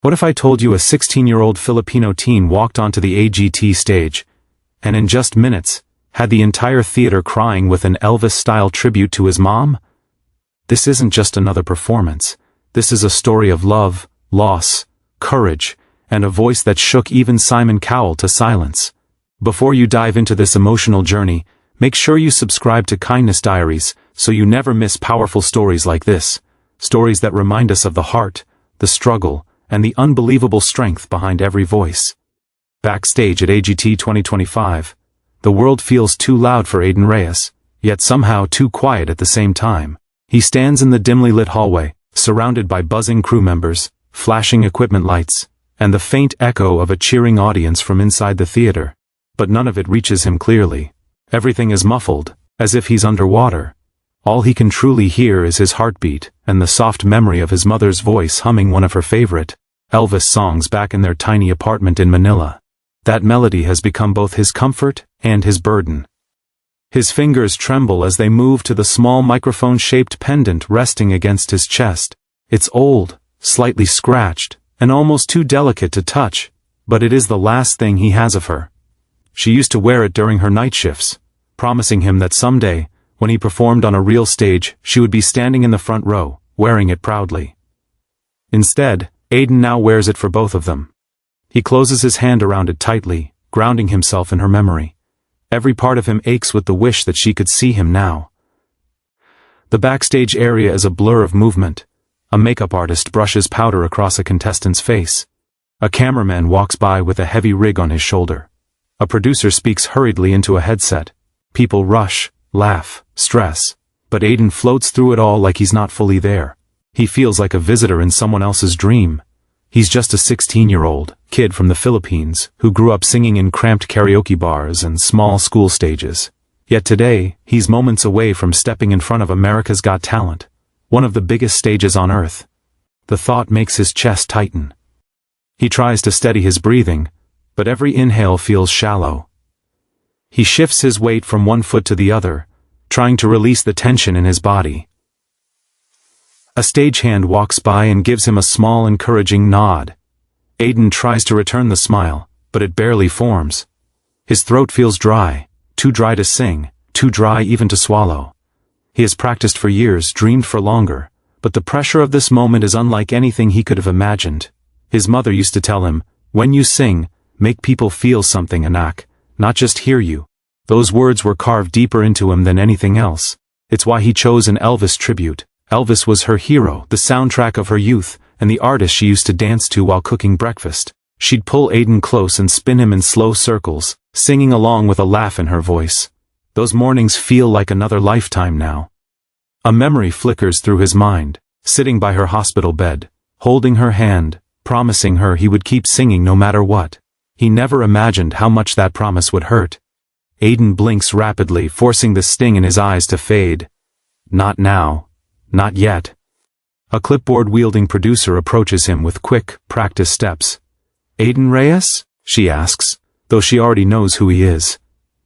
What if I told you a 16-year-old Filipino teen walked onto the AGT stage, and in just minutes, had the entire theater crying with an Elvis-style tribute to his mom? This isn't just another performance. This is a story of love, loss, courage, and a voice that shook even Simon Cowell to silence. Before you dive into this emotional journey, make sure you subscribe to Kindness Diaries so you never miss powerful stories like this. Stories that remind us of the heart, the struggle, and the unbelievable strength behind every voice. Backstage at AGT 2025, the world feels too loud for Aiden Reyes, yet somehow too quiet at the same time. He stands in the dimly lit hallway, surrounded by buzzing crew members, flashing equipment lights, and the faint echo of a cheering audience from inside the theater. But none of it reaches him clearly. Everything is muffled, as if he's underwater. All he can truly hear is his heartbeat and the soft memory of his mother's voice humming one of her favorite Elvis songs back in their tiny apartment in Manila. That melody has become both his comfort and his burden. His fingers tremble as they move to the small microphone-shaped pendant resting against his chest. It's old, slightly scratched, and almost too delicate to touch, but it is the last thing he has of her. She used to wear it during her night shifts, promising him that someday, when he performed on a real stage, she would be standing in the front row, wearing it proudly. Instead, Aiden now wears it for both of them. He closes his hand around it tightly, grounding himself in her memory. Every part of him aches with the wish that she could see him now. The backstage area is a blur of movement. A makeup artist brushes powder across a contestant's face. A cameraman walks by with a heavy rig on his shoulder. A producer speaks hurriedly into a headset. People rush, laugh, stress, but Aiden floats through it all like he's not fully there. He feels like a visitor in someone else's dream. He's just a 16-year-old kid from the Philippines who grew up singing in cramped karaoke bars and small school stages. Yet today, he's moments away from stepping in front of America's Got Talent, one of the biggest stages on earth. The thought makes his chest tighten. He tries to steady his breathing, but every inhale feels shallow. He shifts his weight from one foot to the other, trying to release the tension in his body. A stagehand walks by and gives him a small encouraging nod. Aiden tries to return the smile, but it barely forms. His throat feels dry, too dry to sing, too dry even to swallow. He has practiced for years, dreamed for longer, but the pressure of this moment is unlike anything he could have imagined. His mother used to tell him, "When you sing, make people feel something, anak, not just hear you." Those words were carved deeper into him than anything else. It's why he chose an Elvis tribute. Elvis was her hero, the soundtrack of her youth, and the artist she used to dance to while cooking breakfast. She'd pull Aiden close and spin him in slow circles, singing along with a laugh in her voice. Those mornings feel like another lifetime now. A memory flickers through his mind, sitting by her hospital bed, holding her hand, promising her he would keep singing no matter what. He never imagined how much that promise would hurt. Aiden blinks rapidly, forcing the sting in his eyes to fade. Not now. Not yet. A clipboard-wielding producer approaches him with quick, practiced steps. "Aiden Reyes?" she asks, though she already knows who he is.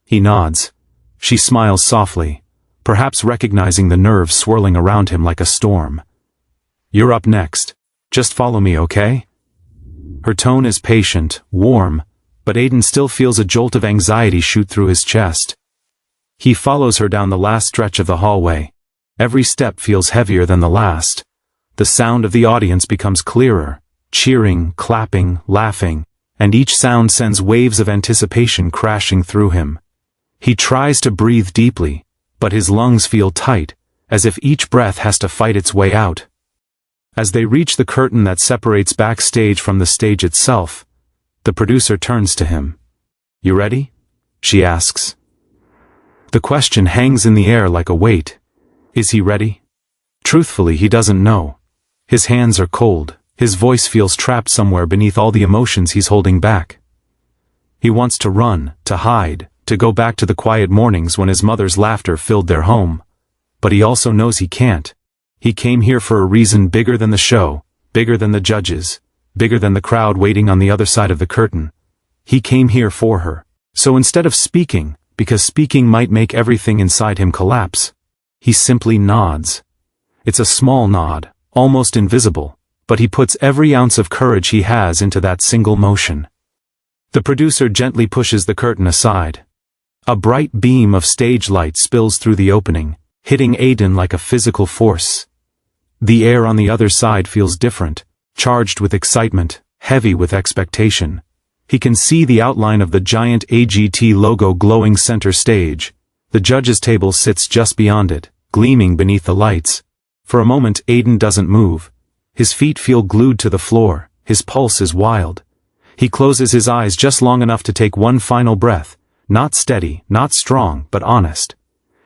He nods. She smiles softly, perhaps recognizing the nerves swirling around him like a storm. "You're up next. Just follow me, okay?" Her tone is patient, warm, but Aiden still feels a jolt of anxiety shoot through his chest. He follows her down the last stretch of the hallway. Every step feels heavier than the last. The sound of the audience becomes clearer, cheering, clapping, laughing, and each sound sends waves of anticipation crashing through him. He tries to breathe deeply, but his lungs feel tight, as if each breath has to fight its way out. As they reach the curtain that separates backstage from the stage itself, the producer turns to him. "You ready?" she asks. The question hangs in the air like a weight. Is he ready? Truthfully, he doesn't know. His hands are cold, his voice feels trapped somewhere beneath all the emotions he's holding back. He wants to run, to hide, to go back to the quiet mornings when his mother's laughter filled their home. But he also knows he can't. He came here for a reason bigger than the show, bigger than the judges, bigger than the crowd waiting on the other side of the curtain. He came here for her. So instead of speaking, because speaking might make everything inside him collapse, he simply nods. It's a small nod, almost invisible, but he puts every ounce of courage he has into that single motion. The producer gently pushes the curtain aside. A bright beam of stage light spills through the opening, hitting Aiden like a physical force. The air on the other side feels different, charged with excitement, heavy with expectation. He can see the outline of the giant AGT logo glowing center stage. The judges' table sits just beyond it, gleaming beneath the lights. For a moment Aiden doesn't move. His feet feel glued to the floor, his pulse is wild. He closes his eyes just long enough to take one final breath, not steady, not strong, but honest.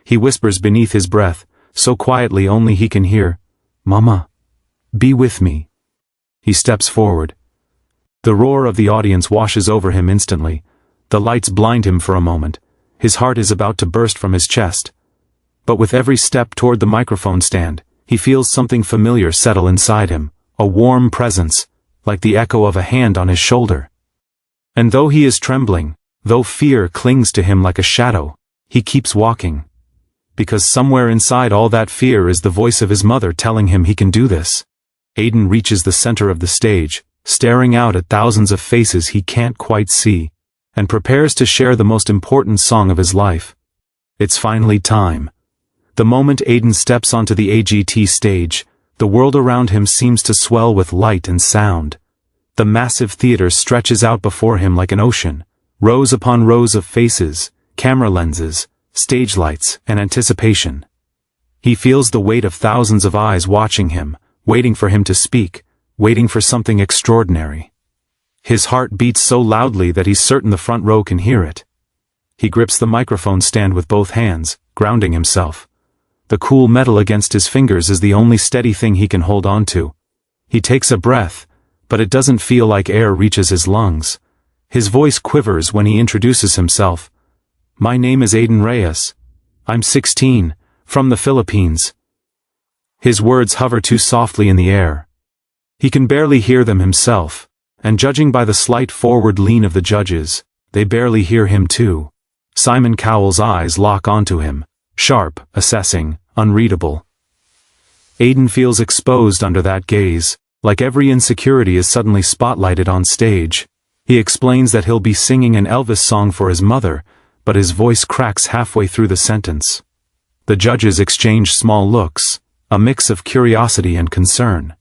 He whispers beneath his breath, so quietly only he can hear, "Mama, be with me." He steps forward. The roar of the audience washes over him instantly. The lights blind him for a moment. His heart is about to burst from his chest. But with every step toward the microphone stand, he feels something familiar settle inside him, a warm presence, like the echo of a hand on his shoulder. And though he is trembling, though fear clings to him like a shadow, he keeps walking. Because somewhere inside all that fear is the voice of his mother telling him he can do this. Aiden reaches the center of the stage, staring out at thousands of faces he can't quite see, and prepares to share the most important song of his life. It's finally time. The moment Aiden steps onto the AGT stage, the world around him seems to swell with light and sound. The massive theater stretches out before him like an ocean, rows upon rows of faces, camera lenses, stage lights, and anticipation. He feels the weight of thousands of eyes watching him, waiting for him to speak, waiting for something extraordinary. His heart beats so loudly that he's certain the front row can hear it. He grips the microphone stand with both hands, grounding himself. The cool metal against his fingers is the only steady thing he can hold on to. He takes a breath, but it doesn't feel like air reaches his lungs. His voice quivers when he introduces himself. "My name is Aiden Reyes. I'm 16, from the Philippines." His words hover too softly in the air. He can barely hear them himself, and judging by the slight forward lean of the judges, they barely hear him too. Simon Cowell's eyes lock onto him, sharp, assessing, unreadable. Aiden feels exposed under that gaze, like every insecurity is suddenly spotlighted on stage. He explains that he'll be singing an Elvis song for his mother, but his voice cracks halfway through the sentence. The judges exchange small looks, a mix of curiosity and concern.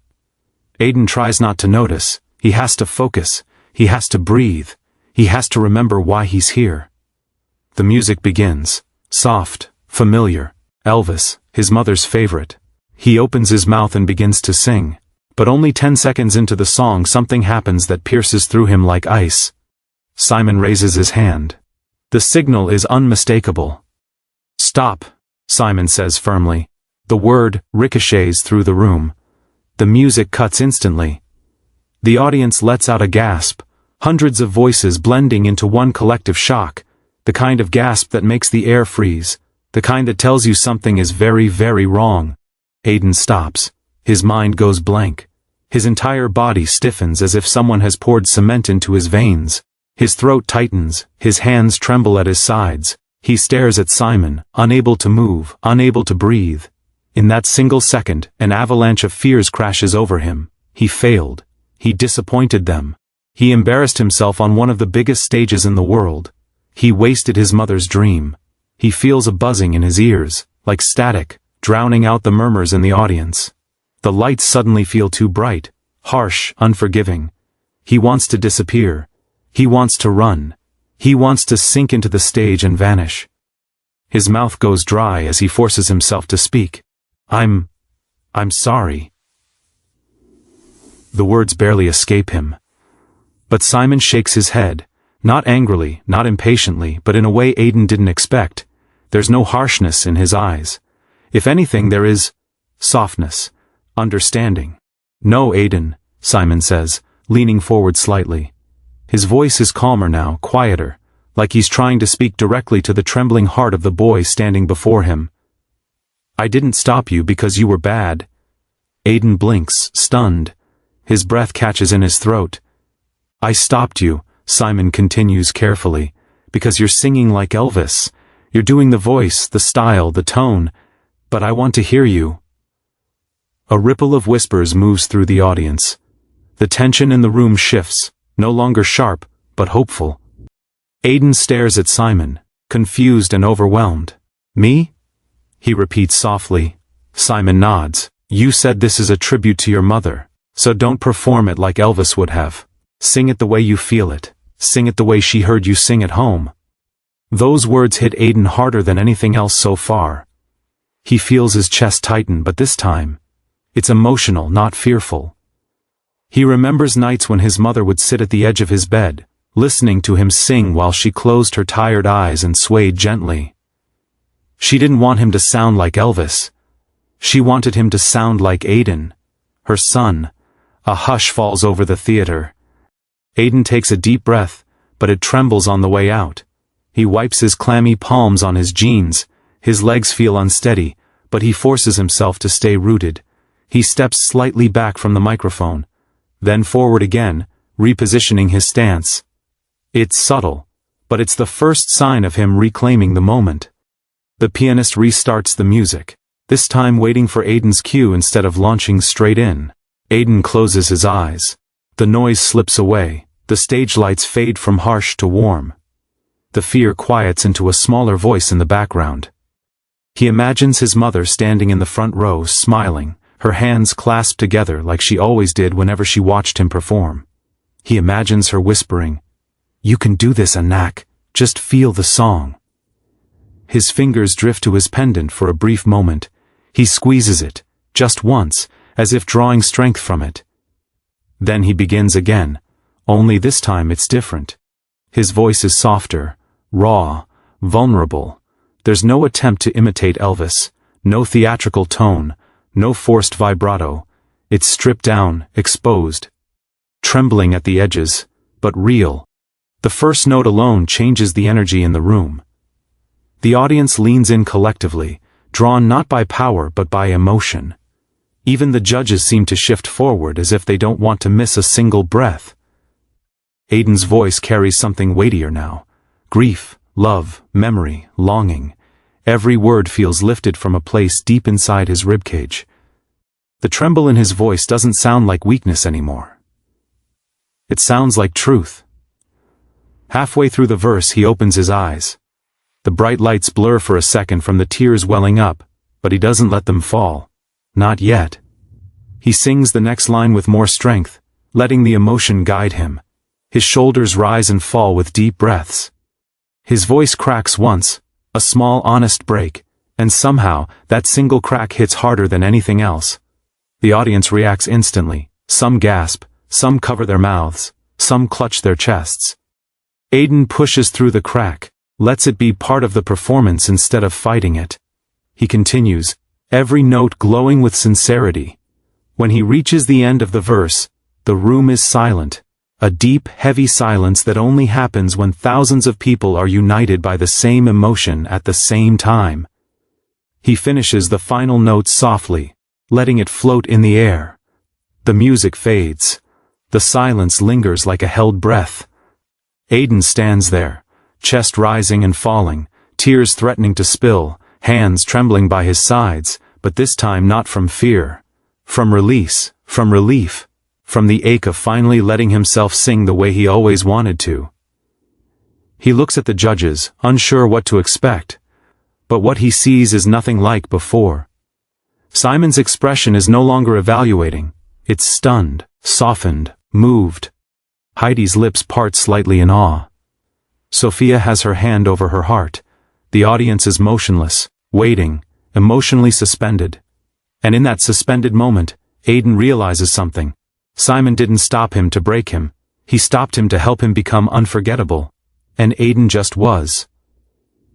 Aiden tries not to notice. He has to focus. He has to breathe. He has to remember why he's here. The music begins. Soft, familiar. Elvis, his mother's favorite. He opens his mouth and begins to sing. But only 10 seconds into the song something happens that pierces through him like ice. Simon raises his hand. The signal is unmistakable. "Stop," Simon says firmly. The word ricochets through the room. The music cuts instantly. The audience lets out a gasp, hundreds of voices blending into one collective shock, the kind of gasp that makes the air freeze, the kind that tells you something is very, very wrong. Aiden stops. His mind goes blank. His entire body stiffens as if someone has poured cement into his veins. His throat tightens, his hands tremble at his sides. He stares at Simon, unable to move, unable to breathe. In that single second, an avalanche of fears crashes over him. He failed. He disappointed them. He embarrassed himself on one of the biggest stages in the world. He wasted his mother's dream. He feels a buzzing in his ears, like static, drowning out the murmurs in the audience. The lights suddenly feel too bright, harsh, unforgiving. He wants to disappear. He wants to run. He wants to sink into the stage and vanish. His mouth goes dry as he forces himself to speak. I'm sorry." The words barely escape him. But Simon shakes his head, not angrily, not impatiently, but in a way Aiden didn't expect. There's no harshness in his eyes. If anything, there is softness, understanding. "No, Aiden," Simon says, leaning forward slightly. His voice is calmer now, quieter, like he's trying to speak directly to the trembling heart of the boy standing before him. "I didn't stop you because you were bad." Aiden blinks, stunned. His breath catches in his throat. "I stopped you," Simon continues carefully, "because you're singing like Elvis. You're doing the voice, the style, the tone. But I want to hear you." A ripple of whispers moves through the audience. The tension in the room shifts, no longer sharp, but hopeful. Aiden stares at Simon, confused and overwhelmed. "Me?" he repeats softly. Simon nods. "You said this is a tribute to your mother, so don't perform it like Elvis would have. Sing it the way you feel it. Sing it the way she heard you sing at home." Those words hit Aiden harder than anything else so far. He feels his chest tighten, but this time, it's emotional, not fearful. He remembers nights when his mother would sit at the edge of his bed, listening to him sing while she closed her tired eyes and swayed gently. She didn't want him to sound like Elvis. She wanted him to sound like Aiden, her son. A hush falls over the theater. Aiden takes a deep breath, but it trembles on the way out. He wipes his clammy palms on his jeans. His legs feel unsteady, but he forces himself to stay rooted. He steps slightly back from the microphone, then forward again, repositioning his stance. It's subtle, but it's the first sign of him reclaiming the moment. The pianist restarts the music, this time waiting for Aiden's cue instead of launching straight in. Aiden closes his eyes. The noise slips away, the stage lights fade from harsh to warm. The fear quiets into a smaller voice in the background. He imagines his mother standing in the front row, smiling, her hands clasped together like she always did whenever she watched him perform. He imagines her whispering, "You can do this, Anak, just feel the song." His fingers drift to his pendant for a brief moment. He squeezes it, just once, as if drawing strength from it. Then he begins again, only this time it's different. His voice is softer, raw, vulnerable. There's no attempt to imitate Elvis, no theatrical tone, no forced vibrato. It's stripped down, exposed. Trembling at the edges, but real. The first note alone changes the energy in the room. The audience leans in collectively, drawn not by power but by emotion. Even the judges seem to shift forward as if they don't want to miss a single breath. Aiden's voice carries something weightier now. Grief, love, memory, longing. Every word feels lifted from a place deep inside his ribcage. The tremble in his voice doesn't sound like weakness anymore. It sounds like truth. Halfway through the verse he opens his eyes. The bright lights blur for a second from the tears welling up, but he doesn't let them fall. Not yet. He sings the next line with more strength, letting the emotion guide him. His shoulders rise and fall with deep breaths. His voice cracks once, a small honest break, and somehow that single crack hits harder than anything else. The audience reacts instantly. Some gasp, some cover their mouths, some clutch their chests. Aiden pushes through the crack, lets it be part of the performance instead of fighting it. He continues, every note glowing with sincerity. When he reaches the end of the verse, the room is silent. A deep, heavy silence that only happens when thousands of people are united by the same emotion at the same time. He finishes the final note softly, letting it float in the air. The music fades. The silence lingers like a held breath. Aiden stands there, chest rising and falling, tears threatening to spill, hands trembling by his sides, but this time not from fear. From release, from relief. From the ache of finally letting himself sing the way he always wanted to. He looks at the judges, unsure what to expect. But what he sees is nothing like before. Simon's expression is no longer evaluating. It's stunned, softened, moved. Heidi's lips part slightly in awe. Sophia has her hand over her heart. The audience is motionless, waiting, emotionally suspended. And in that suspended moment, Aiden realizes something. Simon didn't stop him to break him. He stopped him to help him become unforgettable. And Aiden just was.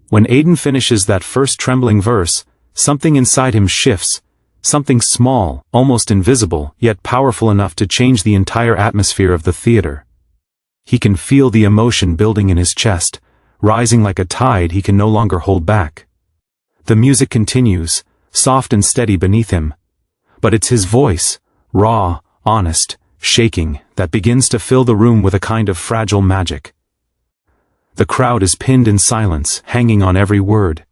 When Aiden finishes that first trembling verse, something inside him shifts. Something small, almost invisible, yet powerful enough to change the entire atmosphere of the theater. He can feel the emotion building in his chest, rising like a tide he can no longer hold back. The music continues, soft and steady beneath him. But it's his voice, raw, honest, shaking, that begins to fill the room with a kind of fragile magic. The crowd is pinned in silence, hanging on every word.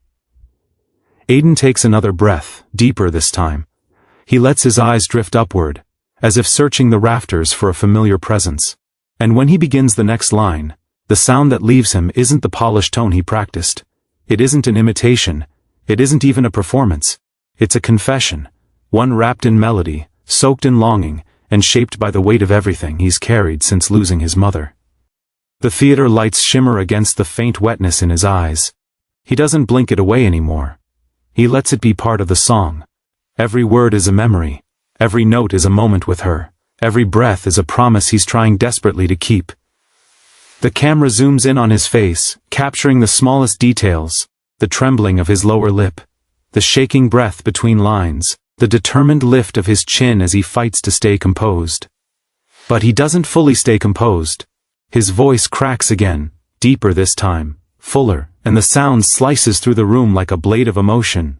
Aiden takes another breath, deeper this time. He lets his eyes drift upward, as if searching the rafters for a familiar presence. And when he begins the next line, the sound that leaves him isn't the polished tone he practiced. It isn't an imitation. It isn't even a performance. It's a confession, one wrapped in melody, soaked in longing, and shaped by the weight of everything he's carried since losing his mother. The theater lights shimmer against the faint wetness in his eyes. He doesn't blink it away anymore. He lets it be part of the song. Every word is a memory. Every note is a moment with her. Every breath is a promise he's trying desperately to keep. The camera zooms in on his face, capturing the smallest details, the trembling of his lower lip, the shaking breath between lines, the determined lift of his chin as he fights to stay composed. But he doesn't fully stay composed. His voice cracks again, deeper this time, fuller, and the sound slices through the room like a blade of emotion.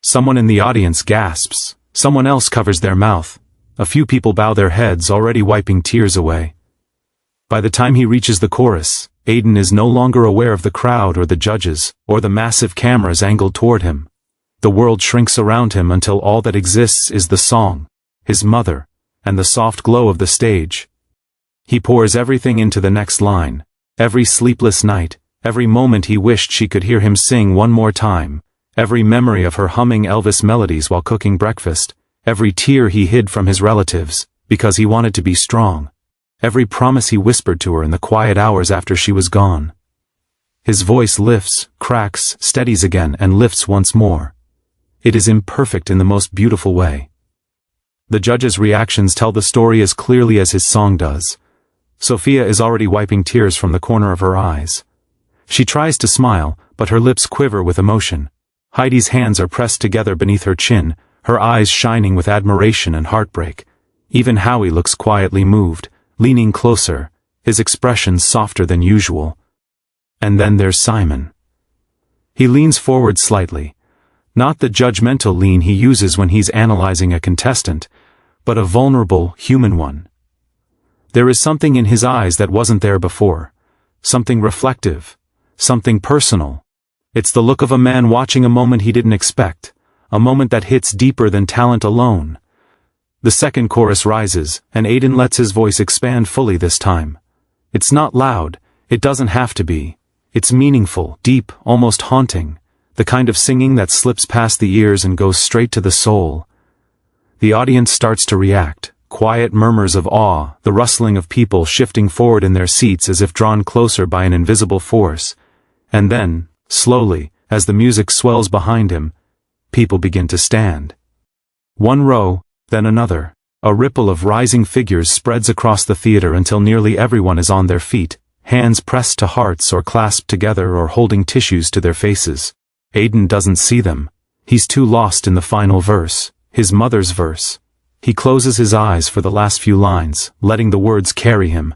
Someone in the audience gasps, someone else covers their mouth, a few people bow their heads, already wiping tears away. By the time he reaches the chorus, Aiden is no longer aware of the crowd or the judges, or the massive cameras angled toward him. The world shrinks around him until all that exists is the song, his mother, and the soft glow of the stage. He pours everything into the next line, every sleepless night, every moment he wished she could hear him sing one more time, every memory of her humming Elvis melodies while cooking breakfast, every tear he hid from his relatives, because he wanted to be strong, every promise he whispered to her in the quiet hours after she was gone. His voice lifts, cracks, steadies again, and lifts once more. It is imperfect in the most beautiful way. The judges' reactions tell the story as clearly as his song does. Sophia is already wiping tears from the corner of her eyes. She tries to smile, but her lips quiver with emotion. Heidi's hands are pressed together beneath her chin, her eyes shining with admiration and heartbreak. Even Howie looks quietly moved, leaning closer, his expression softer than usual. And then there's Simon. He leans forward slightly, not the judgmental lean he uses when he's analyzing a contestant, but a vulnerable, human one. There is something in his eyes that wasn't there before, something reflective, something personal. It's the look of a man watching a moment he didn't expect, a moment that hits deeper than talent alone. The second chorus rises, and Aiden lets his voice expand fully this time. It's not loud, it doesn't have to be. It's meaningful, deep, almost haunting, the kind of singing that slips past the ears and goes straight to the soul. The audience starts to react, quiet murmurs of awe, the rustling of people shifting forward in their seats as if drawn closer by an invisible force. And then, slowly, as the music swells behind him, people begin to stand. One row, then another. A ripple of rising figures spreads across the theater until nearly everyone is on their feet, hands pressed to hearts or clasped together or holding tissues to their faces. Aiden doesn't see them. He's too lost in the final verse, his mother's verse. He closes his eyes for the last few lines, letting the words carry him.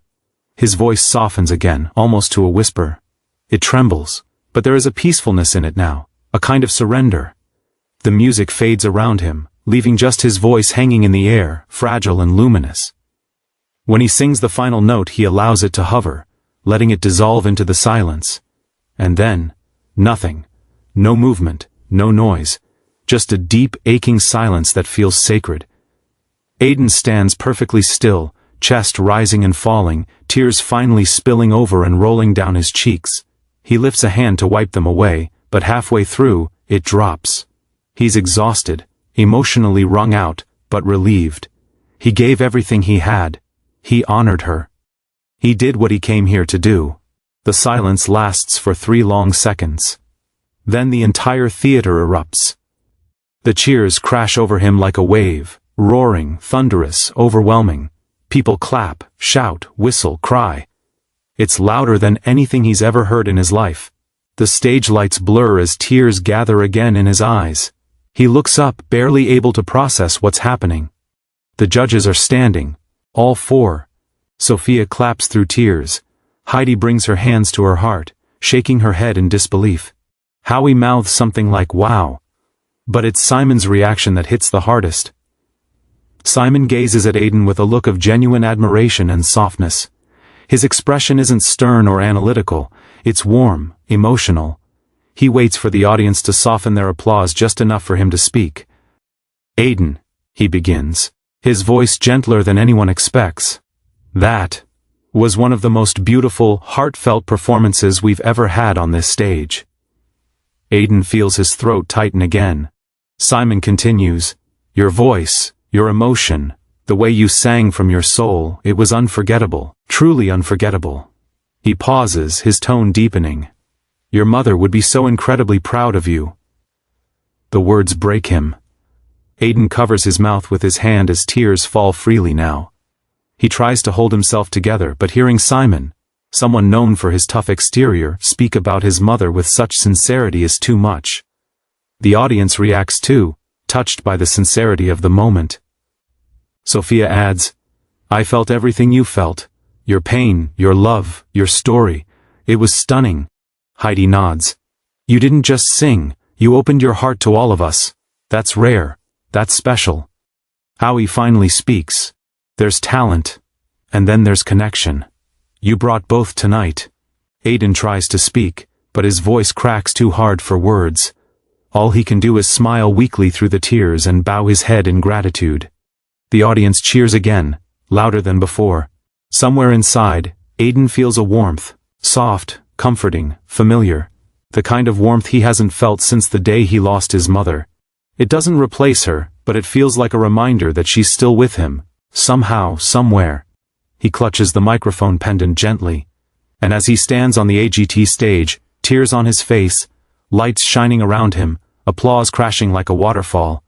His voice softens again, almost to a whisper. It trembles, but there is a peacefulness in it now, a kind of surrender. The music fades around him, leaving just his voice hanging in the air, fragile and luminous. When he sings the final note, he allows it to hover, letting it dissolve into the silence. And then, nothing. No movement, no noise, just a deep, aching silence that feels sacred. Aiden stands perfectly still, chest rising and falling, tears finally spilling over and rolling down his cheeks. He lifts a hand to wipe them away, but halfway through, it drops. He's exhausted, emotionally wrung out, but relieved. He gave everything he had. He honored her. He did what he came here to do. The silence lasts for 3 long seconds. Then the entire theater erupts. The cheers crash over him like a wave, roaring, thunderous, overwhelming. People clap, shout, whistle, cry. It's louder than anything he's ever heard in his life. The stage lights blur as tears gather again in his eyes. He looks up, barely able to process what's happening. The judges are standing, all 4. Sophia claps through tears. Heidi brings her hands to her heart, shaking her head in disbelief. Howie mouths something like, "Wow." But it's Simon's reaction that hits the hardest. Simon gazes at Aiden with a look of genuine admiration and softness. His expression isn't stern or analytical, it's warm, emotional. He waits for the audience to soften their applause just enough for him to speak. "Aiden," he begins, his voice gentler than anyone expects. That was one of the most beautiful, heartfelt performances we've ever had on this stage. Aiden feels his throat tighten again. Simon continues, your voice, your emotion, the way you sang from your soul, it was unforgettable, truly unforgettable. He pauses, his tone deepening. Your mother would be so incredibly proud of you. The words break him. Aiden covers his mouth with his hand as tears fall freely now. He tries to hold himself together, but hearing Simon, someone known for his tough exterior, speak about his mother with such sincerity is too much. The audience reacts too, touched by the sincerity of the moment. Sophia adds, I felt everything you felt. Your pain, your love, your story. It was stunning. Heidi nods. You didn't just sing, you opened your heart to all of us. That's rare. That's special. Howie finally speaks. There's talent. And then there's connection. You brought both tonight. Aiden tries to speak, but his voice cracks too hard for words. All he can do is smile weakly through the tears and bow his head in gratitude. The audience cheers again, louder than before. Somewhere inside, Aiden feels a warmth, soft, comforting, familiar. The kind of warmth he hasn't felt since the day he lost his mother. It doesn't replace her, but it feels like a reminder that she's still with him, somehow, somewhere. He clutches the microphone pendant gently. And as he stands on the AGT stage, tears on his face, lights shining around him, applause crashing like a waterfall.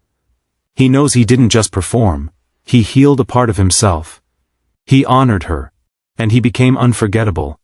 He knows he didn't just perform. He healed a part of himself. He honored her. And he became unforgettable.